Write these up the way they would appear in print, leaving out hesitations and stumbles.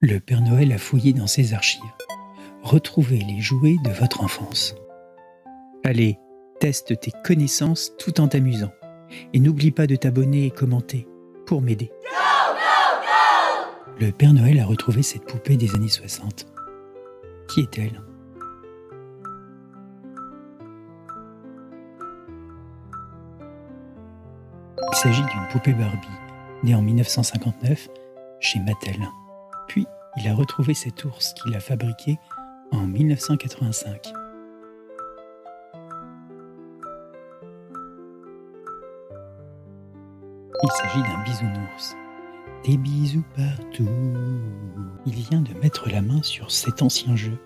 Le Père Noël a fouillé dans ses archives. Retrouvez les jouets de votre enfance. Allez, teste tes connaissances tout en t'amusant. Et n'oublie pas de t'abonner et commenter pour m'aider. Le Père Noël a retrouvé cette poupée des années 60. Qui est-elle ? Il s'agit d'une poupée Barbie, née en 1959 chez Mattel. Puis, il a retrouvé cet ours qu'il a fabriqué en 1985. Il s'agit d'un bisounours. Des bisous partout. Il vient de mettre la main sur cet ancien jeu.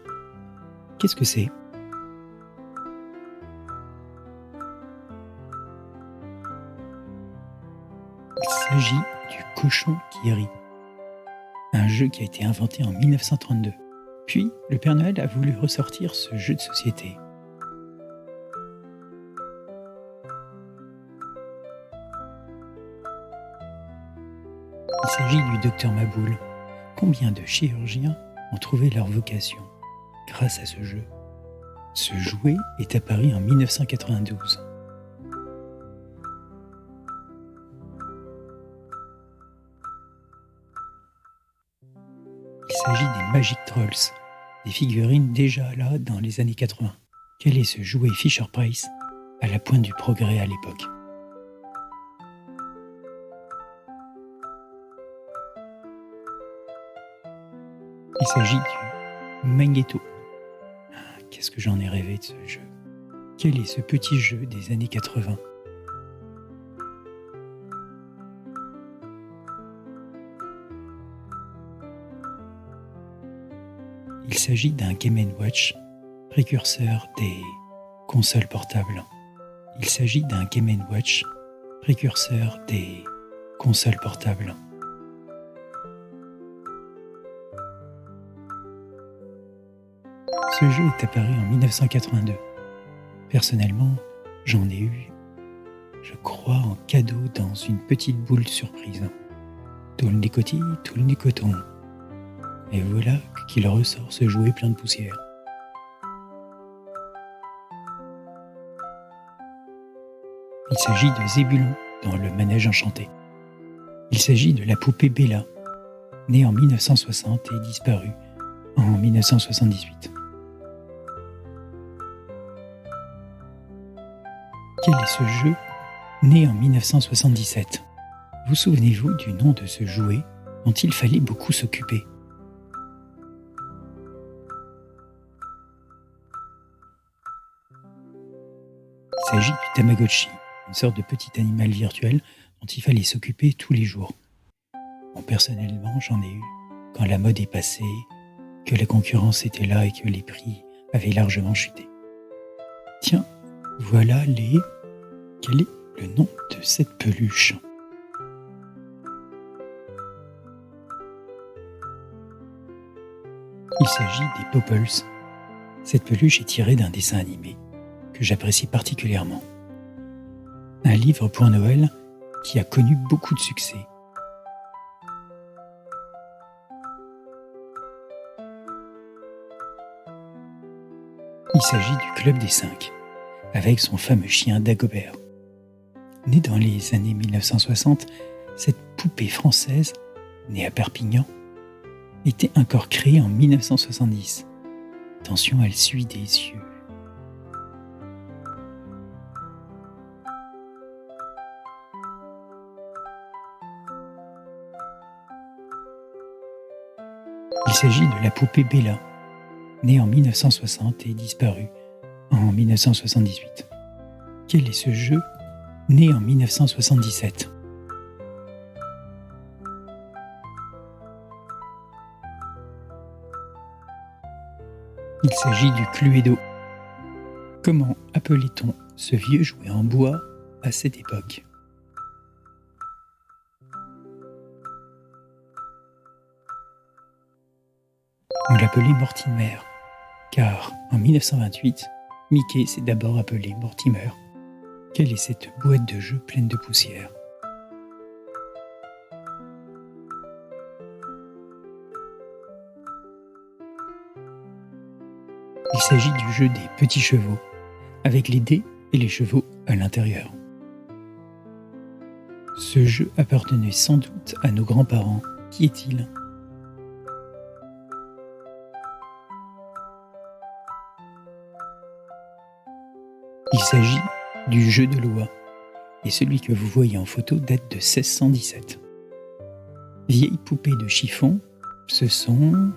Qu'est-ce que c'est ? Il s'agit du cochon qui rit. Un jeu qui a été inventé en 1932. Puis, le Père Noël a voulu ressortir ce jeu de société. Il s'agit du docteur Maboul. Combien de chirurgiens ont trouvé leur vocation grâce à ce jeu ? Ce jouet est apparu en 1992. Il s'agit des Magic Trolls, des figurines déjà là dans les années 80. Quel est ce jouet Fisher-Price à la pointe du progrès à l'époque ? Il s'agit du Magnéto. Qu'est-ce que j'en ai rêvé de ce jeu ? Quel est ce petit jeu des années 80 ? Il s'agit d'un Game & Watch, précurseur des consoles portables. Il s'agit d'un Game & Watch, précurseur des consoles portables. Ce jeu est apparu en 1982. Personnellement, j'en ai eu, je crois, en cadeau dans une petite boule surprise. Tout le décotis, tout le coton. Et voilà qu'il ressort ce jouet plein de poussière. Il s'agit de Zébulon dans le manège enchanté. Il s'agit de la poupée Bella, née en 1960 et disparue en 1978. Quel est ce jeu né en 1977 ? Vous souvenez-vous du nom de ce jouet dont il fallait beaucoup s'occuper ? Il s'agit du Tamagotchi, une sorte de petit animal virtuel dont il fallait s'occuper tous les jours. Bon, personnellement, j'en ai eu quand la mode est passée, que la concurrence était là et que les prix avaient largement chuté. Tiens, voilà les... Quel est le nom de cette peluche ? Il s'agit des Popples. Cette peluche est tirée d'un dessin animé que j'apprécie particulièrement. Un livre pour Noël qui a connu beaucoup de succès. Il s'agit du Club des 5, avec son fameux chien Dagobert. Née dans les années 1960, cette poupée française, née à Perpignan, était encore créée en 1970. Attention, elle suit des yeux. Il s'agit de la poupée Bella, née en 1960 et disparue en 1978. Quel est ce jeu né en 1977 ? Il s'agit du Cluedo. Comment appelait-on ce vieux jouet en bois à cette époque ? On l'appelait Mortimer, car en 1928, Mickey s'est d'abord appelé Mortimer. Quelle est cette boîte de jeu pleine de poussière ? Il s'agit du jeu des petits chevaux, avec les dés et les chevaux à l'intérieur. Ce jeu appartenait sans doute à nos grands-parents. Qui est-il ? Il s'agit du jeu de loi, et celui que vous voyez en photo date de 1617. Vieille poupée de chiffon, ce sont...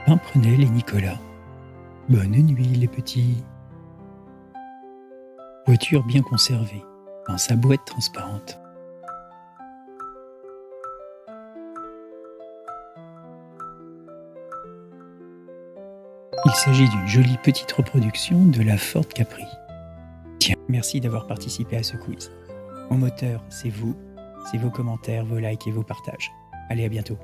Pimprenel et Nicolas. Bonne nuit les petits. Voiture bien conservée, dans sa boîte transparente. Il s'agit d'une jolie petite reproduction de la Ford Capri. Tiens, merci d'avoir participé à ce quiz. Mon moteur, c'est vous, c'est vos commentaires, vos likes et vos partages. Allez, à bientôt.